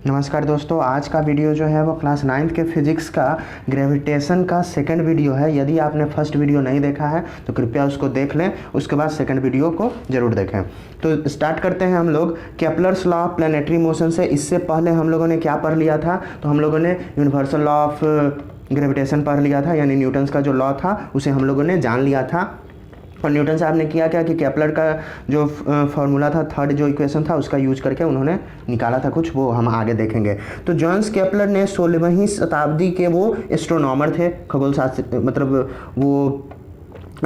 नमस्कार दोस्तों, आज का वीडियो जो है वो क्लास 9th के फिजिक्स का ग्रेविटेशन का सेकंड वीडियो है। यदि आपने फर्स्ट वीडियो नहीं देखा है तो कृपया उसको देख लें, उसके बाद सेकंड वीडियो को ज़रूर देखें। तो स्टार्ट करते हैं हम लोग Kepler's law of planetary motion से। इससे पहले हम लोगों ने क्या पढ़ लिया था? तो हम लोगों ने यूनिवर्सल लॉ ऑफ ग्रेविटेशन पढ़ लिया था, यानी न्यूटन्स का जो लॉ था उसे हम लोगों ने जान लिया था। और न्यूटन साहब ने किया क्या कि केपलर का जो फार्मूला था, थर्ड जो इक्वेशन था, उसका यूज करके उन्होंने निकाला था कुछ, वो हम आगे देखेंगे। तो जोहान्स केपलर ने 16वीं शताब्दी के वो एस्ट्रोनॉमर थे, खगोल शास्त्री, मतलब वो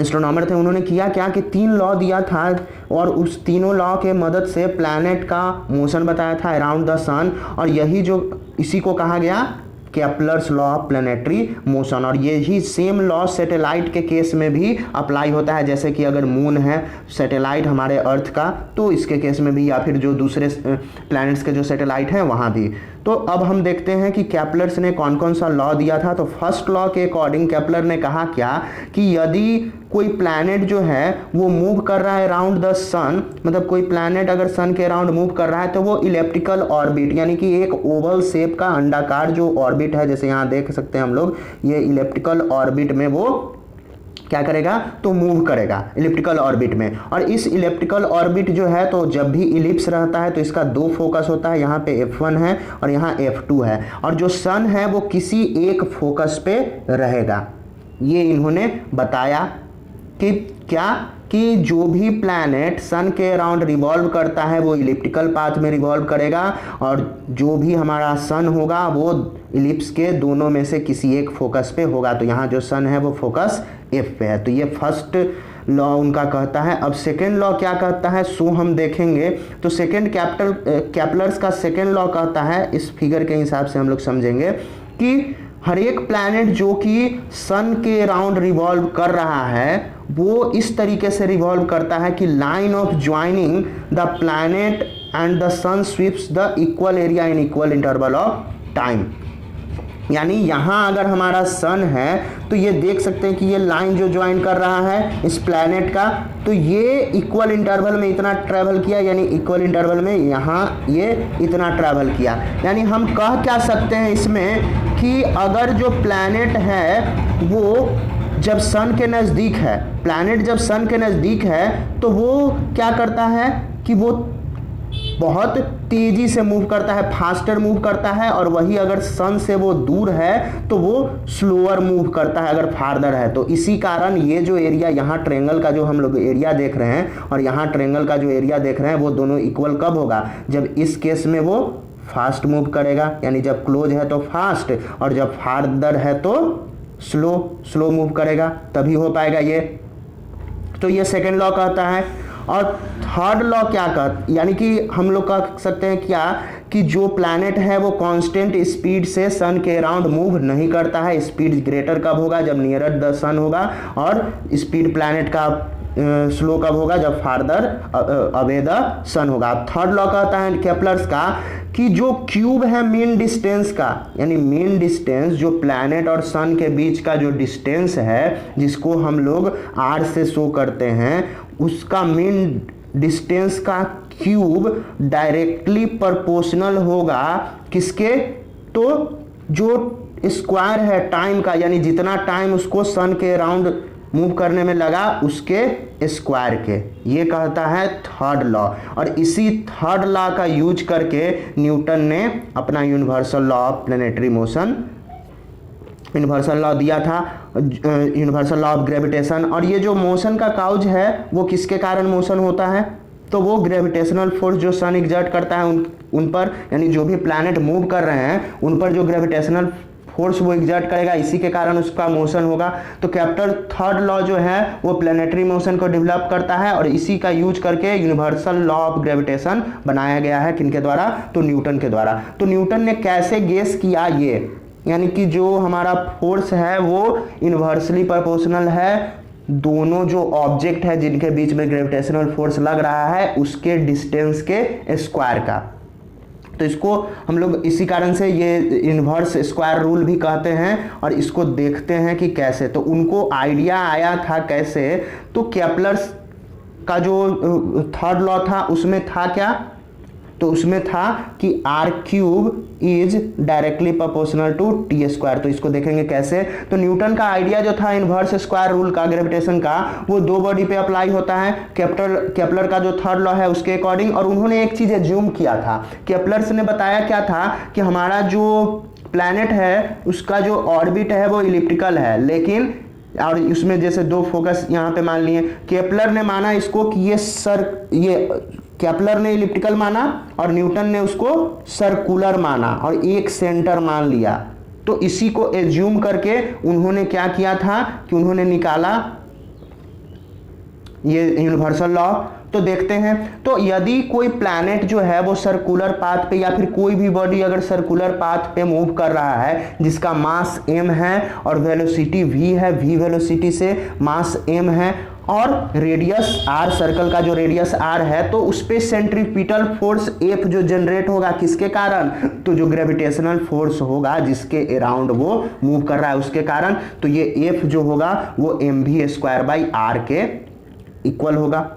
एस्ट्रोनॉमर थे। उन्होंने किया क्या कि 3 लॉ दिया था और उस तीनों लॉ के मदद से प्लैनेट का मोशन बताया था अराउंड द सन, और यही जो इसी को कहा गया Kepler's law of planetary motion. और यही सेम लॉ सैटेलाइट के केस में भी अप्लाई होता है, जैसे कि अगर मून है सैटेलाइट हमारे अर्थ का, तो इसके केस में भी, या फिर जो दूसरे प्लैनेट्स के जो सैटेलाइट हैं वहाँ भी। तो अब हम देखते हैं कि केपलर्स ने कौन कौन सा लॉ दिया था। तो फर्स्ट लॉ के अकॉर्डिंग केपलर ने कहा क्या कि यदि कोई प्लैनेट जो है वो मूव कर रहा है अराउंड द सन, मतलब कोई प्लैनेट अगर सन के अराउंड मूव कर रहा है तो वो इलेप्टिकल ऑर्बिट, यानी कि एक ओवल शेप का अंडाकार जो ऑर्बिट है, जैसे यहाँ देख सकते हैं हम लोग, ये इलेप्टिकल ऑर्बिट में वो क्या करेगा तो मूव करेगा इलिप्टिकल ऑर्बिट में। और इस इलिप्टिकल ऑर्बिट जो है, तो जब भी इलिप्स रहता है तो इसका 2 फोकस होता है, यहाँ पे F1 है और यहाँ F2 है, और जो सन है वो किसी एक फोकस पे रहेगा। ये इन्होंने बताया कि क्या कि जो भी प्लैनेट सन के अराउंड रिवॉल्व करता है वो इलिप्टिकल पाथ में रिवॉल्व करेगा, और जो भी हमारा सन होगा वो इलिप्स के दोनों में से किसी एक फोकस पे होगा। तो यहाँ जो सन है वो फोकस F पे है। तो ये फर्स्ट लॉ उनका कहता है। अब सेकेंड लॉ क्या कहता है सो हम देखेंगे। तो सेकेंड केपलर्स का सेकेंड लॉ कहता है, इस फिगर के हिसाब से हम लोग समझेंगे कि हर एक प्लैनेट जो कि सन के अराउंड रिवॉल्व कर रहा है वो इस तरीके से रिवॉल्व करता है कि line of joining the planet and the sun sweeps the equal area in equal interval of time. यानी यहाँ अगर हमारा सन है तो ये देख सकते हैं कि ये लाइन जो ज्वाइन कर रहा है इस प्लैनेट का, तो ये इक्वल इंटरवल में इतना ट्रैवल किया, यानी इक्वल इंटरवल में यहाँ ये इतना ट्रैवल किया। यानी हम कह क्या सकते हैं इसमें कि अगर जो प्लैनेट है वो जब सन के नज़दीक है, प्लैनेट जब सन के नज़दीक है तो वो क्या करता है कि वो बहुत तेज़ी से मूव करता है, फास्टर मूव करता है, और वही अगर सन से वो दूर है तो वो स्लोअर मूव करता है अगर फार्दर है। तो इसी कारण ये जो एरिया यहाँ ट्रायंगल का जो हम लोग एरिया देख रहे हैं और यहाँ ट्रायंगल का जो एरिया देख रहे हैं वो दोनों इक्वल कब होगा? जब इस केस में वो फास्ट मूव करेगा, यानी जब क्लोज है तो फास्ट, और जब फार्दर है तो स्लो मूव करेगा, तभी हो पाएगा ये। तो ये सेकेंड लॉ कहता है। और थर्ड लॉ क्या कहता, यानी कि हम लोग कह सकते हैं क्या कि जो प्लैनेट है वो कांस्टेंट स्पीड से सन के अराउंड मूव नहीं करता है। स्पीड ग्रेटर कब होगा? जब नियरर द सन होगा, और स्पीड प्लैनेट का स्लो कब होगा? जब फार्दर अवे द सन होगा। थर्ड लॉ कहता है केपलर्स का कि जो क्यूब है मीन डिस्टेंस का, यानी मीन डिस्टेंस जो प्लैनेट और सन के बीच का जो डिस्टेंस है जिसको हम लोग r से शो करते हैं, उसका मीन डिस्टेंस का क्यूब डायरेक्टली प्रोपोर्शनल होगा किसके? तो जो स्क्वायर है टाइम का, यानी जितना टाइम उसको सन के अराउंड मूव करने में लगा उसके स्क्वायर के। ये कहता है थर्ड लॉ। और इसी थर्ड लॉ का यूज करके न्यूटन ने अपना universal law of planetary motion, universal law दिया था, यूनिवर्सल लॉ ऑफ ग्रेविटेशन। और ये जो मोशन का काउज है वो किसके कारण मोशन होता है? तो वो ग्रेविटेशनल फोर्स जो सन एग्जर्ट करता है उन पर, यानी जो भी प्लैनेट मूव कर रहे हैं उन पर जो ग्रेविटेशनल फोर्स वो एग्जर्ट करेगा, इसी के कारण उसका मोशन होगा। तो कैपिटल थर्ड लॉ जो है वो प्लैनेटरी मोशन को डेवलप करता है, और इसी का यूज करके यूनिवर्सल लॉ ऑफ ग्रेविटेशन बनाया गया है। किनके द्वारा? तो न्यूटन के द्वारा। तो न्यूटन ने कैसे गेस किया ये, यानी कि जो हमारा फोर्स है वो इन्वर्सली प्रोपोर्शनल है दोनों जो ऑब्जेक्ट है जिनके बीच में ग्रेविटेशनल फोर्स लग रहा है उसके डिस्टेंस के स्क्वायर का। तो इसको हम लोग इसी कारण से ये इन्वर्स स्क्वायर रूल भी कहते हैं, और इसको देखते हैं कि कैसे। तो उनको आइडिया आया था कैसे? तो केपलर्स का जो थर्ड लॉ था उसमें था क्या तो उसमें था कि R cube is directly proportional to T square. तो इसको देखेंगे कैसे। तो न्यूटन का आइडिया जो था इनवर्स स्क्वायर रूल का ग्रेविटेशन का, वो दो बॉडी पे अप्लाई होता है, केपलर का जो थर्ड लॉ है उसके अकॉर्डिंग। और उन्होंने एक चीज एज्यूम किया था, केपलर्स ने बताया क्या था कि हमारा जो प्लैनेट है उसका जो ऑर्बिट है वो इलिप्टिकल है, लेकिन और उसमें जैसे दो फोकस यहाँ पे मान लिए, केपलर ने माना इसको कि ये केपलर ने इलिप्टिकल माना और न्यूटन ने उसको सर्कुलर माना और एक सेंटर मान लिया। तो इसी को एज्यूम करके उन्होंने क्या किया था कि उन्होंने निकाला ये यूनिवर्सल लॉ। तो देखते हैं, तो यदि कोई प्लैनेट जो है वो सर्कुलर पाथ पे या फिर कोई भी बॉडी अगर सर्कुलर पाथ पे मूव कर रहा है जिसका मास m है और वेलोसिटी v है, v वेलोसिटी से मास m है और रेडियस r, सर्कल का जो रेडियस r है, तो उस पे सेंट्रीपिटल फोर्स F जो जनरेट होगा किसके कारण, तो जो ग्रेविटेशनल फोर्स होगा जिसके अराउंड वो मूव कर रहा है उसके कारण। तो ये F जो होगा वो mv²/r के इक्वल होगा।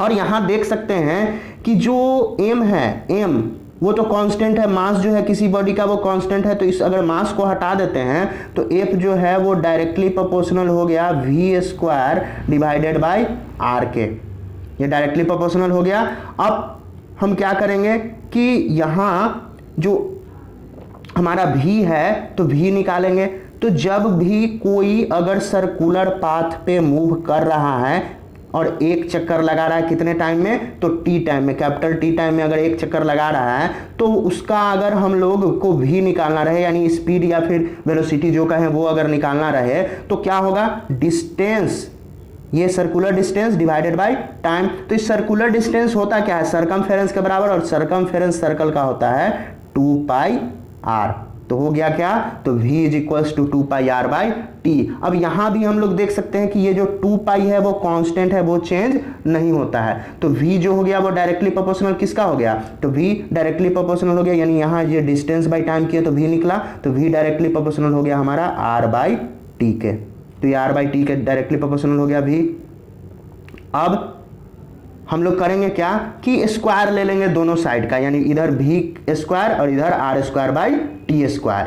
और यहां देख सकते हैं कि जो m है, m वो तो कांस्टेंट है, मास जो है किसी बॉडी का वो कांस्टेंट है। तो इस अगर मास को हटा देते हैं तो f जो है वो डायरेक्टली प्रोपोर्शनल हो गया v²/r के, ये डायरेक्टली प्रोपोर्शनल हो गया। अब हम क्या करेंगे कि यहाँ जो हमारा v है तो v निकालेंगे। तो जब भी कोई अगर सर्कुलर पाथ पे मूव कर रहा है और एक चक्कर लगा रहा है कितने टाइम में, तो टी टाइम में, कैपिटल टी टाइम में अगर एक चक्कर लगा रहा है तो उसका अगर हम लोग को भी निकालना रहे यानी स्पीड या फिर वेलोसिटी जो कहें वो अगर निकालना रहे तो क्या होगा, डिस्टेंस, ये circular distance divided by time. तो इस सर्कुलर डिस्टेंस होता क्या है, सरकमफेरेंस के बराबर, और सरकमफेरेंस सर्कल का होता है 2πr। तो हो गया क्या, तो v is equals to 2πr/t। अब यहां भी हम लोग देख सकते हैं कि ये जो 2π है वो कांस्टेंट है, वो चेंज नहीं होता है। तो v जो हो गया वो डायरेक्टली प्रोपोर्शनल किसका हो गया, तो v डायरेक्टली प्रोपोर्शनल हो गया, यानी यहाँ ये डिस्टेंस बाय टाइम किया तो v निकला, तो v डायरेक्टली प्रोपोर्शनल हो गया हमारा r/t के। तो ये r/t के डायरेक्टली प्रोपोर्शनल हो गया v। अब हम लोग करेंगे क्या कि स्क्वायर ले लेंगे दोनों साइड का, यानी इधर v² और इधर r²/t²।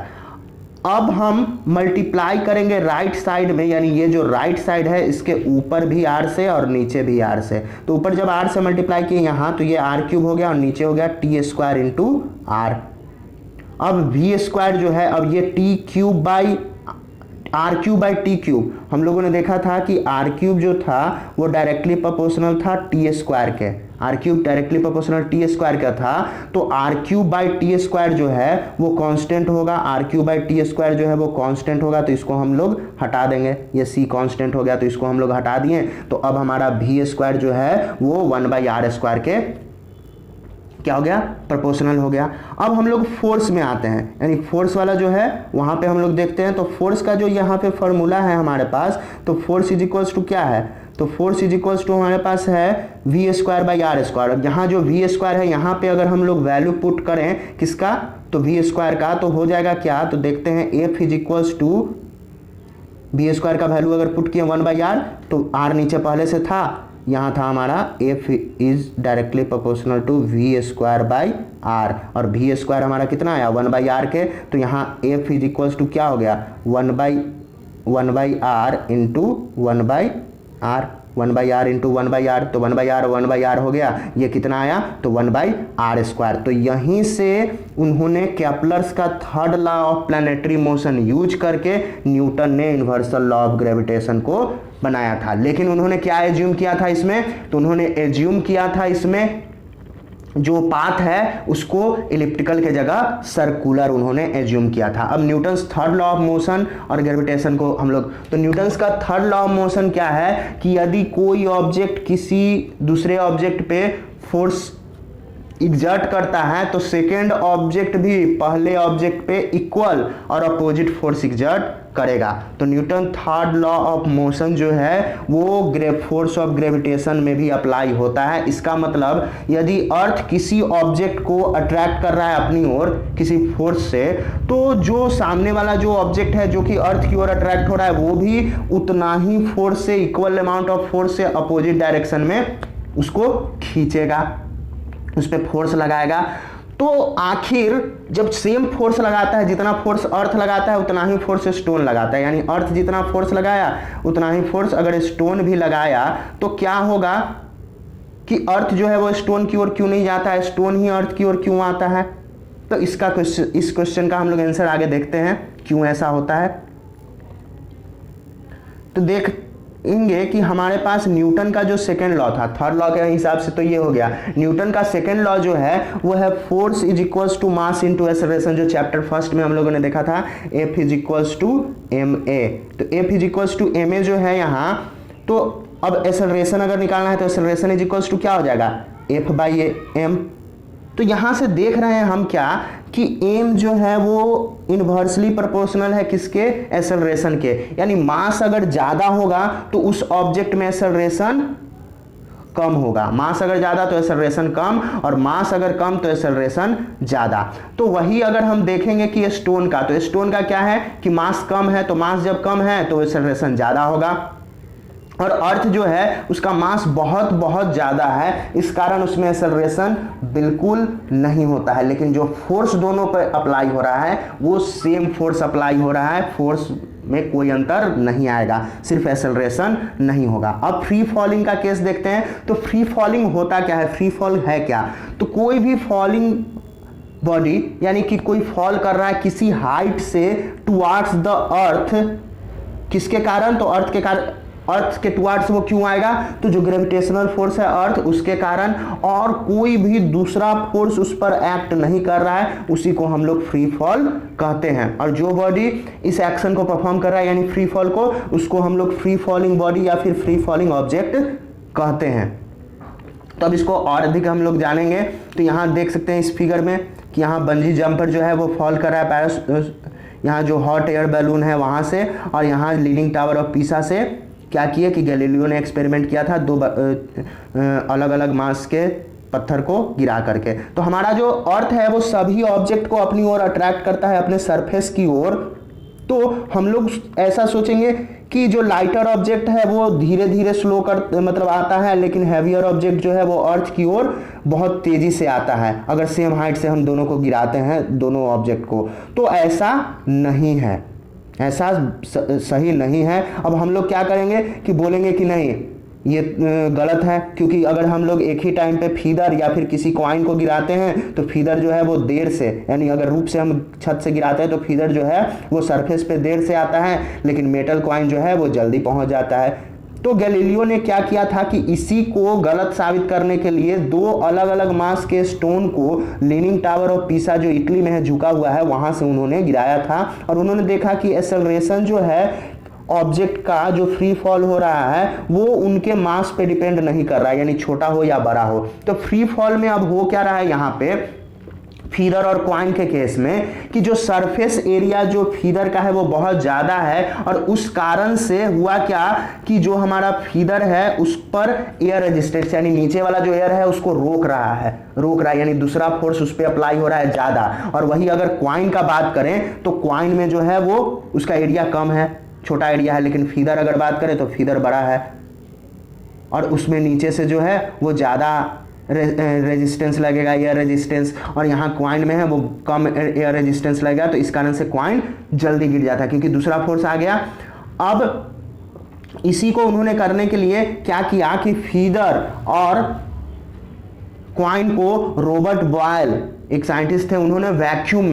अब हम मल्टीप्लाई करेंगे राइट साइड में, यानी ये जो राइट साइड है इसके ऊपर भी r से और नीचे भी r से। तो ऊपर जब r से मल्टीप्लाई किए यहाँ तो ये r³ हो गया और नीचे हो गया t² × r। अब v² जो है, अब ये r³ हम लोगों ने देखा था कि r³ जो था वो डायरेक्टली प्रोपोर्शनल था t² के, r³ डायरेक्टली प्रोपोर्शनल t² का था। तो r³/t² जो है वो कांस्टेंट होगा, r³/t² जो है वो कांस्टेंट होगा, तो इसको हम लोग हटा देंगे, ये c कांस्टेंट हो गया तो इसको हम लोग हटा दिए। तो अब हमारा v² जो है वो 1/r² के क्या हो गया, प्रोपोर्शनल हो गया। अब हम लोग फोर्स में आते हैं, यानी फोर्स वाला जो है वहां पे हम लोग देखते हैं। तो फोर्स का जो यहाँ पे फॉर्मूला है हमारे पास, तो फोर्स इज इक्वल्स टू क्या है, तो फोर्स इज इक्वल्स टू हमारे पास है v²/r²। यहाँ जो v² है यहाँ पे अगर हम लोग वैल्यू पुट करें किसका, तो v² का, तो हो जाएगा क्या, तो देखते हैं f is equals to v² का वैल्यू अगर पुट किए 1/r, तो r नीचे पहले से था, यहाँ था हमारा f is directly proportional to v²/r और v² हमारा कितना आया 1/r के। तो यहाँ f इज इक्वल्स टू क्या हो गया 1/r into 1/r, 1/r into 1/r, तो 1/r हो गया, ये कितना आया, तो 1/r²। तो यहीं से उन्होंने केपलर्स का third law of planetary motion use करके न्यूटन ने यूनिवर्सल लॉ ऑफ ग्रेविटेशन को बनाया था। लेकिन उन्होंने क्या एज्यूम किया था इसमें, तो उन्होंने एज्यूम किया था इसमें जो पाथ है उसको इलिप्टिकल के जगह सर्कुलर उन्होंने एज्यूम किया था। अब Newton's third law of motion और ग्रेविटेशन को हम लोग, तो न्यूटन्स का थर्ड लॉ ऑफ मोशन क्या है कि यदि कोई ऑब्जेक्ट किसी दूसरे ऑब्जेक्ट पे फोर्स एग्जर्ट करता है तो सेकेंड ऑब्जेक्ट भी पहले ऑब्जेक्ट पे इक्वल और अपोजिट फोर्स एग्जर्ट करेगा। तो Newton third law of motion जो है वो फोर्स ऑफ ग्रेविटेशन में भी अप्लाई होता है। इसका मतलब यदि अर्थ किसी ऑब्जेक्ट को अट्रैक्ट कर रहा है अपनी ओर किसी फोर्स से, तो जो सामने वाला जो ऑब्जेक्ट है जो कि अर्थ की ओर अट्रैक्ट हो रहा है वो भी उतना ही फोर्स से, इक्वल अमाउंट ऑफ फोर्स से अपोजिट डायरेक्शन में उसको खींचेगा। उस पर फोर्स लगाएगा, तो आखिर जब सेम फोर्स लगाता है, जितना फोर्स अर्थ लगाता है उतना ही फोर्स स्टोन लगाता है, यानी अर्थ जितना फोर्स लगाया उतना ही फोर्स अगर स्टोन भी लगाया, तो क्या होगा कि अर्थ जो है वो स्टोन की ओर क्यों नहीं जाता है, स्टोन ही अर्थ की ओर क्यों आता है। तो इस क्वेश्चन का हम लोग आंसर आगे देखते हैं क्यों ऐसा होता है। तो देखेंगे कि हमारे पास न्यूटन का जो सेकेंड लॉ था, थर्ड लॉ के हिसाब से तो ये हो गया, न्यूटन का सेकेंड लॉ जो है वो है force is equals to mass into acceleration, जो चैप्टर फर्स्ट में हम लोगों ने देखा था, F is equals to ma। तो F is equals to ma जो है यहाँ, तो अब एक्सेलरेशन अगर निकालना है तो एक्सेलरेशन इज इक्वल्स टू क्या हो जाएगा, F बाई m। तो यहाँ से देख रहे हैं हम क्या कि m जो है वो इनवर्सली प्रोपोर्शनल है किसके, एक्सेलरेशन के, यानी मास अगर ज़्यादा होगा तो उस ऑब्जेक्ट में एक्सेलरेशन कम होगा, मास अगर ज़्यादा तो एक्सेलरेशन कम, और मास अगर कम तो एक्सेलरेशन ज़्यादा। तो वही अगर हम देखेंगे कि स्टोन का, तो स्टोन का क्या है कि मास कम है, तो मास जब कम है तो एक्सेलरेशन ज़्यादा होगा, और अर्थ जो है उसका मास बहुत बहुत ज़्यादा है, इस कारण उसमें एक्सेलरेशन बिल्कुल नहीं होता है। लेकिन जो फोर्स दोनों पर अप्लाई हो रहा है वो सेम फोर्स अप्लाई हो रहा है, फोर्स में कोई अंतर नहीं आएगा, सिर्फ एक्सेलरेशन नहीं होगा। अब फ्री फॉलिंग का केस देखते हैं। तो फ्री फॉलिंग होता क्या है, फ्री फॉल है क्या, तो कोई भी फॉलिंग बॉडी, यानी कि कोई फॉल कर रहा है किसी हाइट से टुवार्ड्स द अर्थ, किसके कारण, तो अर्थ के कारण, अर्थ के टुवार्ड्स वो क्यों आएगा, तो जो ग्रेविटेशनल फोर्स है अर्थ उसके कारण, और कोई भी दूसरा फोर्स उस पर एक्ट नहीं कर रहा है, उसी को हम लोग फ्री फॉल कहते हैं। और जो बॉडी इस एक्शन को परफॉर्म कर रहा है यानी फ्री फॉल को, उसको हम लोग फ्री फॉलिंग बॉडी या फिर फ्री फॉलिंग ऑब्जेक्ट कहते हैं। तो अब इसको और अधिक हम लोग जानेंगे। तो यहाँ देख सकते हैं इस फिगर में कि यहाँ बंजी जंपर जो है वो फॉल कर रहा है यहाँ जो हॉट एयर बैलून है वहाँ से, और यहाँ लीनिंग टावर ऑफ पीसा से क्या किया कि गैलीलियो ने एक्सपेरिमेंट किया था दो अलग अलग मास के पत्थर को गिरा करके। तो हमारा जो अर्थ है वो सभी ऑब्जेक्ट को अपनी ओर अट्रैक्ट करता है, अपने सरफेस की ओर। तो हम लोग ऐसा सोचेंगे कि जो लाइटर ऑब्जेक्ट है वो धीरे धीरे स्लो कर मतलब आता है, लेकिन हैवियर ऑब्जेक्ट जो है वो अर्थ की ओर बहुत तेजी से आता है अगर सेम हाइट से हम दोनों को गिराते हैं, दोनों ऑब्जेक्ट को। तो ऐसा नहीं है, ऐसा सही नहीं है। अब हम लोग क्या करेंगे कि बोलेंगे कि नहीं ये गलत है, क्योंकि अगर हम लोग एक ही टाइम पे फीदर या फिर किसी कॉइन को गिराते हैं तो फीदर जो है वो देर से, यानी अगर रूप से हम छत से गिराते हैं तो फीदर जो है वो सरफेस पे देर से आता है, लेकिन मेटल कॉइन जो है वो जल्दी पहुंच जाता है। तो गैलीलियो ने क्या किया था कि इसी को गलत साबित करने के लिए दो अलग अलग मास के स्टोन को लीनिंग टावर ऑफ पीसा जो इटली में है झुका हुआ है वहां से उन्होंने गिराया था, और उन्होंने देखा कि एक्सेलरेशन जो है ऑब्जेक्ट का जो फ्री फॉल हो रहा है वो उनके मास पे डिपेंड नहीं कर रहा है, यानी छोटा हो या बड़ा हो। तो फ्री फॉल में अब हो क्या रहा है यहाँ पे फीदर और कॉइन के केस में कि जो सरफेस एरिया जो फीदर का है वो बहुत ज़्यादा है, और उस कारण से हुआ क्या कि जो हमारा फीदर है उस पर एयर रेजिस्टेंस यानी नीचे वाला जो एयर है उसको रोक रहा है, यानी दूसरा फोर्स उस पर अप्लाई हो रहा है ज़्यादा। और वही अगर कॉइन का बात करें तो कॉइन में जो है वो उसका एरिया कम है, छोटा एरिया है, लेकिन फीदर अगर बात करें तो फीदर बड़ा है और उसमें नीचे से जो है वो ज़्यादा रेजिस्टेंस लगेगा, एयर रेजिस्टेंस, और यहाँ क्वाइन में है वो कम एयर रेजिस्टेंस लगेगा, तो इस कारण से क्वाइन जल्दी गिर जाता है क्योंकि दूसरा फोर्स आ गया। अब इसी को उन्होंने करने के लिए क्या किया कि फीदर और क्वाइन को रॉबर्ट बॉयल एक साइंटिस्ट थे, उन्होंने वैक्यूम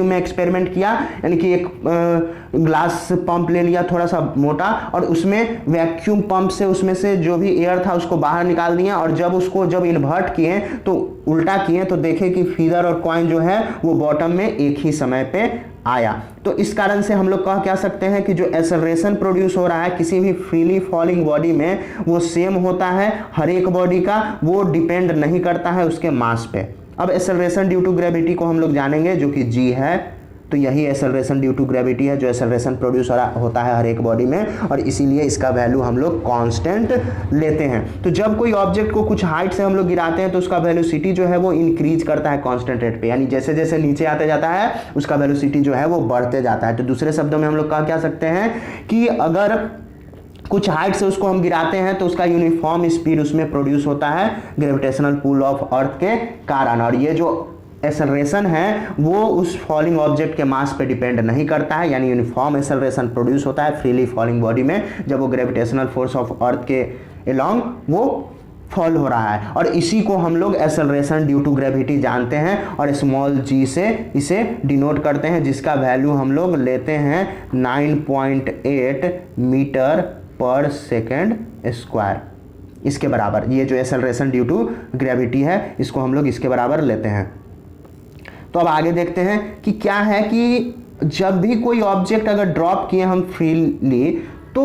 में एक्सपेरिमेंट किया, यानी कि एक ग्लास पंप ले लिया थोड़ा सा मोटा, और उसमें वैक्यूम पंप से उसमें से जो भी एयर था उसको बाहर निकाल दिया, और जब इन्वर्ट किए तो उल्टा किए तो देखे कि फीदर और कॉइन जो है वो बॉटम में एक ही समय पे आया। तो इस कारण से हम लोग कह सकते हैं कि जो एक्सेलरेशन प्रोड्यूस हो रहा है किसी भी फ्रीली फॉलिंग बॉडी में वो सेम होता है हर एक बॉडी का, वो डिपेंड नहीं करता है उसके मास पे। अब एक्सेलरेशन ड्यू टू ग्रेविटी को हम लोग जानेंगे जो कि जी है। तो यही एक्सेलरेशन ड्यू टू ग्रेविटी है जो एक्सेलरेशन प्रोड्यूस होता है हर एक बॉडी में, और इसीलिए इसका वैल्यू हम लोग कांस्टेंट लेते हैं। तो जब कोई ऑब्जेक्ट को कुछ हाइट से हम लोग गिराते हैं तो उसका वेलोसिटी जो है वो इंक्रीज करता है कांस्टेंट रेट पे, यानी जैसे जैसे नीचे आते जाता है उसका वेलोसिटी जो है वो बढ़ते जाता है। तो दूसरे शब्दों में हम लोग कह सकते हैं कि अगर कुछ हाइट से उसको हम गिराते हैं तो उसका यूनिफॉर्म स्पीड उसमें प्रोड्यूस होता है ग्रेविटेशनल पुल ऑफ अर्थ के कारण। और ये जो एक्सेलरेशन है वो उस फॉलिंग ऑब्जेक्ट के मास पे डिपेंड नहीं करता है, यानी यूनिफॉर्म एक्सेलरेशन प्रोड्यूस होता है फ्रीली फॉलिंग बॉडी में जब वो ग्रेविटेशनल फोर्स ऑफ अर्थ के अलोंग वो फॉल हो रहा है। और इसी को हम लोग एक्सेलरेशन ड्यू टू ग्रेविटी जानते हैं और स्मॉल जी से इसे डिनोट करते हैं, जिसका वैल्यू हम लोग लेते हैं 9.8 मीटर पर सेकेंड स्क्वायर। इसके बराबर ये जो एक्सेलरेशन ड्यू टू ग्रेविटी है इसको हम लोग इसके बराबर लेते हैं। तो अब आगे देखते हैं कि क्या है कि जब भी कोई ऑब्जेक्ट अगर ड्रॉप किए हम फ्रीली तो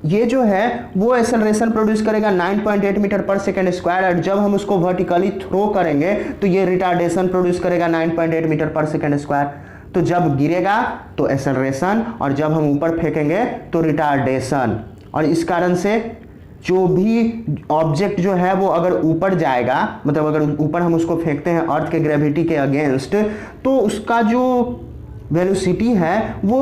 ये जो है वो एक्सेलरेशन प्रोड्यूस करेगा 9.8 मीटर पर सेकेंड स्क्वायर, और जब हम उसको वर्टिकली थ्रो करेंगे तो ये रिटार्डेशन प्रोड्यूस करेगा 9.8 मीटर पर सेकेंड स्क्वायर। तो जब गिरेगा तो एक्सेलरेशन और जब हम ऊपर फेंकेंगे तो रिटार्डेशन। और इस कारण से जो भी ऑब्जेक्ट जो है वो अगर ऊपर जाएगा, मतलब अगर ऊपर हम उसको फेंकते हैं अर्थ के ग्रेविटी के अगेंस्ट, तो उसका जो वेलोसिटी है वो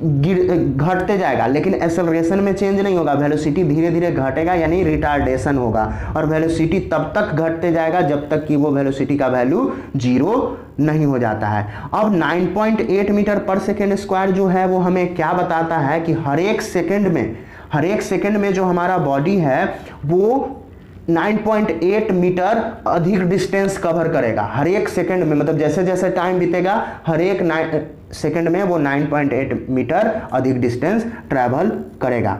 घटते जाएगा, लेकिन एक्सेलरेशन में चेंज नहीं होगा। वेलोसिटी धीरे धीरे घटेगा यानी रिटार्डेशन होगा, और वेलोसिटी तब तक घटते जाएगा जब तक कि वो वेलोसिटी का वैल्यू 0 नहीं हो जाता है। अब 9.8 मीटर पर सेकेंड स्क्वायर जो है वो हमें क्या बताता है कि हर एक सेकेंड में जो हमारा बॉडी है वो 9.8 मीटर अधिक डिस्टेंस कवर करेगा हर एक सेकंड में, मतलब जैसे जैसे टाइम बीतेगा हर एक सेकंड में वो 9.8 मीटर अधिक डिस्टेंस ट्रैवल करेगा।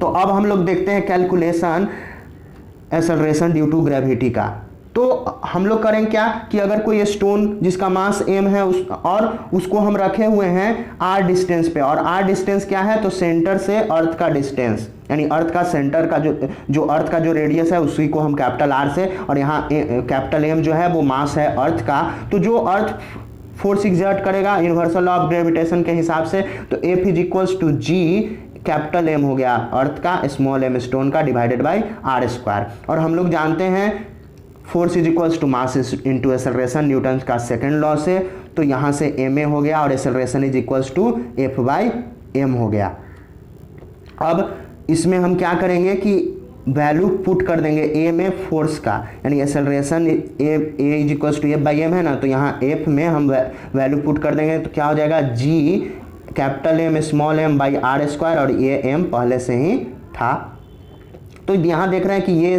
तो अब हम लोग देखते हैं calculation acceleration due to gravity का। तो हम लोग करें क्या कि अगर कोई स्टोन जिसका मास m है और उसको हम रखे हुए हैं r डिस्टेंस पे, और r डिस्टेंस क्या है तो सेंटर से अर्थ का डिस्टेंस, यानी अर्थ का सेंटर का जो अर्थ का जो रेडियस है उसी को हम कैपिटल R से, और यहाँ कैपिटल M जो है वो मास है अर्थ का। तो जो अर्थ फोर्स एग्जर्ट करेगा यूनिवर्सल लॉ ऑफ ग्रेविटेशन के हिसाब से, तो F is equals to G capital M हो गया अर्थ का, स्मॉल m स्टोन का, डिवाइडेड बाई R स्क्वायर। और हम लोग जानते हैं force is equals to mass into acceleration, Newton का सेकंड लॉ से, तो यहाँ से ma हो गया और acceleration is equals to F by m हो गया। अब इसमें हम क्या करेंगे कि वैल्यू पुट कर देंगे a में फोर्स का, यानी acceleration a is equals to F by m है ना, तो यहाँ F में हम वैल्यू पुट कर देंगे तो क्या हो जाएगा G capital M small m by R square, और ये m पहले से ही था। तो यहाँ देख रहे हैं कि ये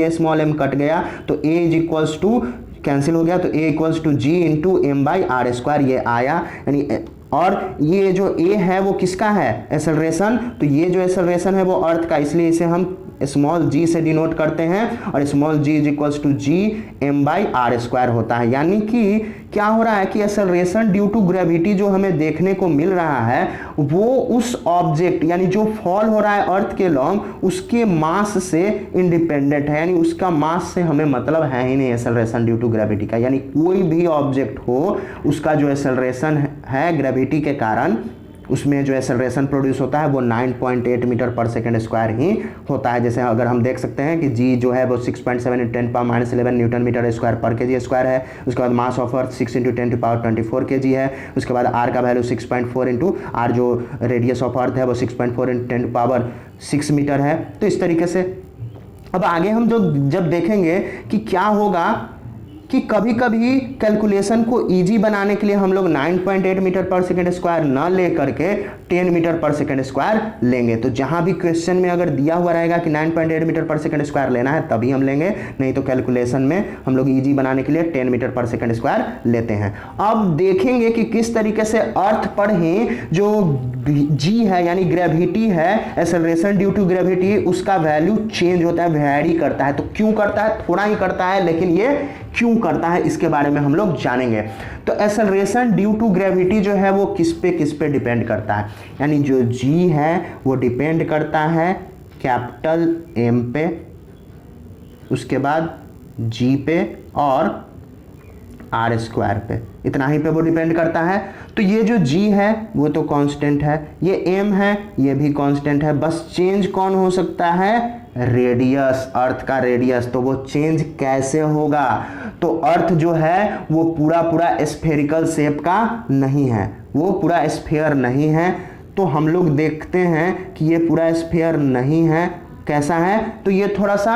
स्मॉल m कट गया तो a is equals to cancel हो गया, तो a equals to G into m by R square ये आया, यानी और ये जो a है वो किसका है एक्सेलरेशन, तो ये जो एक्सेलरेशन है वो अर्थ का, इसलिए इसे हम स्मॉल g से डिनोट करते हैं, और small g is equals to G m by R square होता है। यानी कि क्या हो रहा है कि एक्सेलरेशन ड्यू टू ग्रेविटी जो हमें देखने को मिल रहा है वो उस ऑब्जेक्ट यानी जो फॉल हो रहा है अर्थ के लॉन्ग उसके मास से इंडिपेंडेंट है, यानी उसका मास से हमें मतलब है ही नहीं एक्सेलरेशन ड्यू टू ग्रेविटी का। यानी कोई भी ऑब्जेक्ट हो उसका जो एक्सेलरेशन है ग्रेविटी के कारण उसमें जो एक्सेलरेशन प्रोड्यूस होता है वो 9.8 मीटर पर सेकेंड स्क्वायर ही होता है। जैसे अगर हम देख सकते हैं कि जी जो है वो 6.7 × 10⁻11 न्यूटन मीटर स्क्वायर पर केजी स्क्वायर है। उसके बाद मास ऑफ अर्थ 6 × 10⁻24 केजी है। उसके बाद आर का वैल्यू 6.4 इंटू आर जो रेडियस ऑफ अर्थ है वो 6.4 × 10⁻6 मीटर है। तो इस तरीके से अब आगे हम जब देखेंगे कि क्या होगा कि कभी कभी कैलकुलेशन को इजी बनाने के लिए हम लोग 9.8 मीटर पर सेकेंड स्क्वायर न ले करके 10 मीटर पर सेकेंड स्क्वायर लेंगे। तो जहां भी क्वेश्चन में अगर दिया हुआ रहेगा कि 9.8 मीटर पर सेकेंड स्क्वायर लेना है तभी हम लेंगे, नहीं तो कैलकुलेशन में हम लोग इजी बनाने के लिए 10 मीटर पर सेकेंड स्क्वायर लेते हैं। अब देखेंगे कि किस तरीके से अर्थ पर ही जो जी है यानी ग्रेविटी है एक्सेलरेशन ड्यू टू ग्रेविटी उसका वैल्यू चेंज होता है, वेरी करता है। तो क्यों करता है, थोड़ा ही करता है, लेकिन ये क्यों करता है इसके बारे में हम लोग जानेंगे। तो एक्सेलरेशन ड्यू टू ग्रेविटी जो है वो किस पे डिपेंड करता है, यानी जो g है वो डिपेंड करता है कैपिटल M पे, उसके बाद g पे और R स्क्वायर पे, इतना ही पे वो डिपेंड करता है। तो ये जो g है वो तो कांस्टेंट है, ये m है ये भी कांस्टेंट है, बस चेंज कौन हो सकता है, रेडियस, अर्थ का रेडियस। तो वो चेंज कैसे होगा, तो अर्थ जो है वो पूरा स्फेरिकल शेप का नहीं है, वो पूरा स्फेयर नहीं है। तो हम लोग देखते हैं कि ये पूरा स्फीयर नहीं है। कैसा है, तो ये थोड़ा सा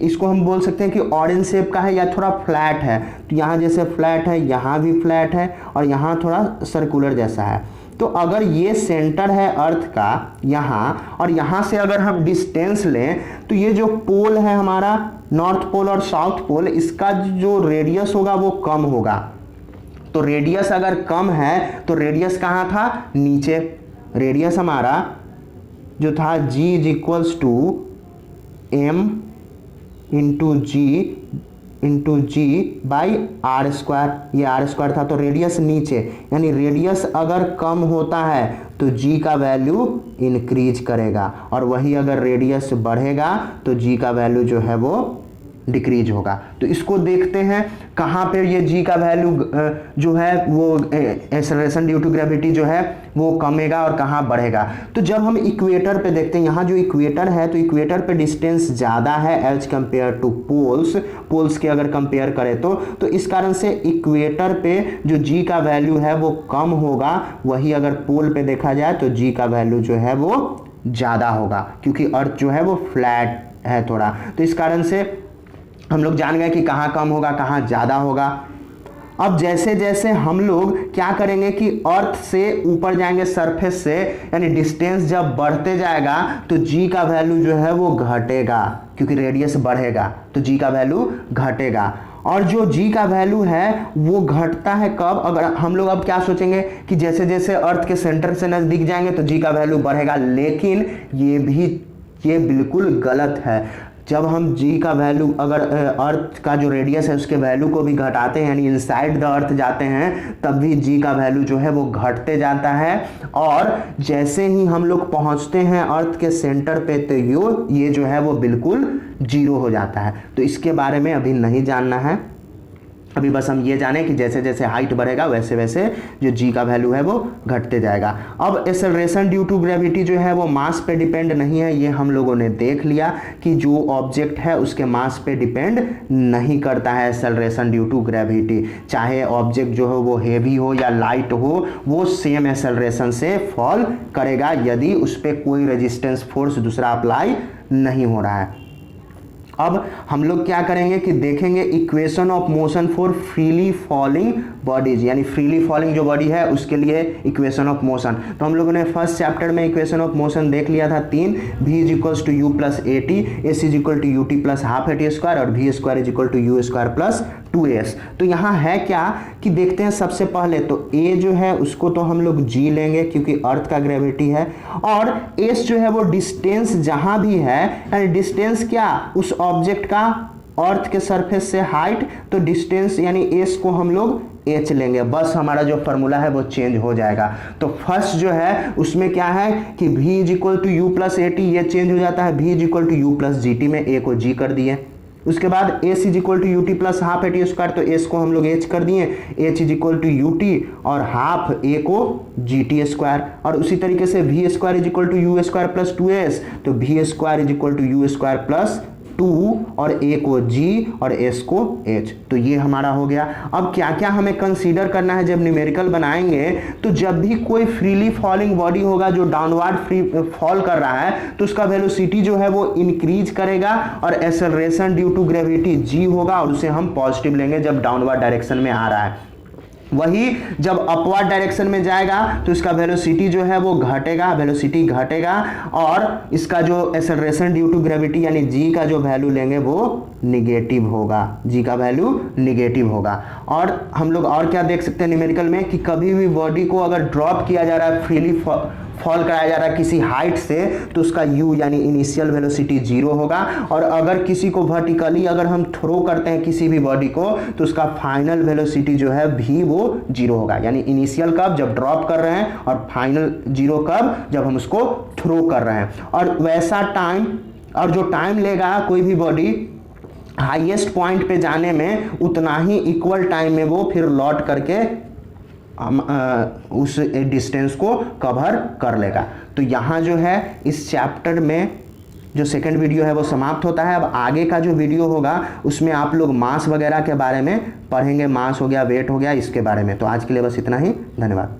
इसको हम बोल सकते हैं कि ऑरेंज शेप का है या थोड़ा फ्लैट है। तो यहाँ जैसे फ्लैट है, यहाँ भी फ्लैट है और यहाँ थोड़ा सर्कुलर जैसा है। तो अगर ये सेंटर है अर्थ का यहाँ, और यहाँ से अगर हम डिस्टेंस लें तो ये जो पोल है हमारा नॉर्थ पोल और साउथ पोल, इसका जो रेडियस होगा वो कम होगा। तो रेडियस अगर कम है तो रेडियस कहाँ था, नीचे। रेडियस हमारा जो था g is equals to m into G by R square, ये आर स्क्वायर था। तो रेडियस नीचे, यानी रेडियस अगर कम होता है तो g का वैल्यू इंक्रीज करेगा, और वही अगर रेडियस बढ़ेगा तो g का वैल्यू जो है वो डिक्रीज होगा। तो इसको देखते हैं कहाँ पे ये g का वैल्यू जो है वो एक्सेलरेशन ड्यू टू ग्रेविटी जो है वो कमेगा और कहाँ बढ़ेगा। तो जब हम इक्वेटर पे देखते हैं, यहाँ जो इक्वेटर है तो इक्वेटर पे डिस्टेंस ज़्यादा है एज कंपेयर टू पोल्स के अगर कंपेयर करें तो इस कारण से इक्वेटर पे जो g का वैल्यू है वो कम होगा। वही अगर पोल पे देखा जाए तो g का वैल्यू जो है वो ज़्यादा होगा, क्योंकि अर्थ जो है वो फ्लैट है थोड़ा। तो इस कारण से हम लोग जान गए कि कहाँ कम होगा कहाँ ज़्यादा होगा। अब जैसे जैसे हम लोग क्या करेंगे कि अर्थ से ऊपर जाएंगे सरफेस से, यानी डिस्टेंस जब बढ़ते जाएगा तो g का वैल्यू जो है वो घटेगा, क्योंकि रेडियस बढ़ेगा तो g का वैल्यू घटेगा। और जो g का वैल्यू है वो घटता है कब, अगर हम लोग अब क्या सोचेंगे कि जैसे जैसे अर्थ के सेंटर से नज़दीक जाएंगे तो g का वैल्यू बढ़ेगा, लेकिन ये बिल्कुल गलत है। जब हम g का वैल्यू अगर अर्थ का जो रेडियस है उसके वैल्यू को भी घटाते हैं, यानी इनसाइड द अर्थ जाते हैं, तब भी g का वैल्यू जो है वो घटते जाता है। और जैसे ही हम लोग पहुंचते हैं अर्थ के सेंटर पे तो ये जो है वो बिल्कुल जीरो हो जाता है। तो इसके बारे में अभी नहीं जानना है, अभी बस हम ये जाने कि जैसे जैसे हाइट बढ़ेगा वैसे वैसे जो g का वैल्यू है वो घटते जाएगा। अब एक्सेलरेशन ड्यू टू ग्रेविटी जो है वो मास पे डिपेंड नहीं है, ये हम लोगों ने देख लिया कि जो ऑब्जेक्ट है उसके मास पे डिपेंड नहीं करता है एक्सेलरेशन ड्यू टू ग्रेविटी। चाहे ऑब्जेक्ट जो है वो हेवी हो या लाइट हो, वो सेम एक्सेलरेशन से फॉल करेगा यदि उस पर कोई रेजिस्टेंस फोर्स दूसरा अप्लाई नहीं हो रहा है। अब हम लोग क्या करेंगे कि देखेंगे equation of motion for freely falling bodies, यानी फ्रीली फॉलिंग जो बॉडी है उसके लिए इक्वेशन ऑफ मोशन। तो हम लोगों ने फर्स्ट चैप्टर में इक्वेशन ऑफ मोशन देख लिया था 3, v is equals to u plus a t, s is equal to u t plus half a t square, और v square is equal to u square plus 2s। तो यहाँ है क्या कि देखते हैं सबसे पहले तो a जो है उसको तो हम लोग g लेंगे क्योंकि अर्थ का ग्रेविटी है, और s जो है वो डिस्टेंस जहां भी है, यानी डिस्टेंस क्या उस ऑब्जेक्ट का अर्थ के सरफेस से हाइट, तो डिस्टेंस यानी s को हम लोग h लेंगे। बस हमारा जो फॉर्मूला है वो चेंज हो जाएगा। तो फर्स्ट जो है उसमें क्या है कि v is equal to u plus a t, ये चेंज हो जाता है v is equal to u plus g t में a को g कर दिए। उसके बाद s is equal to u t plus half a t square, तो एस को हम लोग एच कर दिए, h is equal to u t और हाफ ए को जी टी स्क्वायर। और उसी तरीके से v square is equal to u square plus 2s, तो v square is equal to u square plus 2 और a को g और s को h। तो ये हमारा हो गया। अब क्या क्या हमें कंसीडर करना है जब न्यूमेरिकल बनाएंगे, तो जब भी कोई फ्रीली फॉलिंग बॉडी होगा जो डाउनवर्ड फ्री फॉल कर रहा है तो उसका वेलोसिटी जो है वो इंक्रीज करेगा, और acceleration due to gravity g होगा और उसे हम पॉजिटिव लेंगे जब डाउनवर्ड डायरेक्शन में आ रहा है। वही जब अपवर्ड डायरेक्शन में जाएगा तो इसका वेलोसिटी जो है वो घटेगा, वेलोसिटी घटेगा, और इसका जो एक्सेलरेशन ड्यू टू ग्रेविटी यानी g का जो वैल्यू लेंगे वो निगेटिव होगा, g का वैल्यू निगेटिव होगा। और हम लोग और क्या देख सकते हैं न्यूमेरिकल में कि कभी भी बॉडी को अगर ड्रॉप किया जा रहा है, फ्रीली फॉल कराया जा रहा है किसी हाइट से, तो उसका u यानी इनिशियल वेलोसिटी 0 होगा, और अगर किसी को वर्टिकली अगर हम थ्रो करते हैं किसी भी बॉडी को तो उसका फाइनल वेलोसिटी जो है v वो 0 होगा। यानी इनिशियल कब, जब ड्रॉप कर रहे हैं, और फाइनल 0 कब, जब हम उसको थ्रो कर रहे हैं। और वैसा टाइम, और जो टाइम लेगा कोई भी बॉडी हाईएस्ट पॉइंट पे जाने में, उतना ही इक्वल टाइम में वो फिर लौट करके उस डिस्टेंस को कवर कर लेगा। तो यहाँ जो है इस चैप्टर में जो सेकंड वीडियो है वो समाप्त होता है। अब आगे का जो वीडियो होगा उसमें आप लोग मास वगैरह के बारे में पढ़ेंगे, मास हो गया, वेट हो गया, इसके बारे में। तो आज के लिए बस इतना ही, धन्यवाद।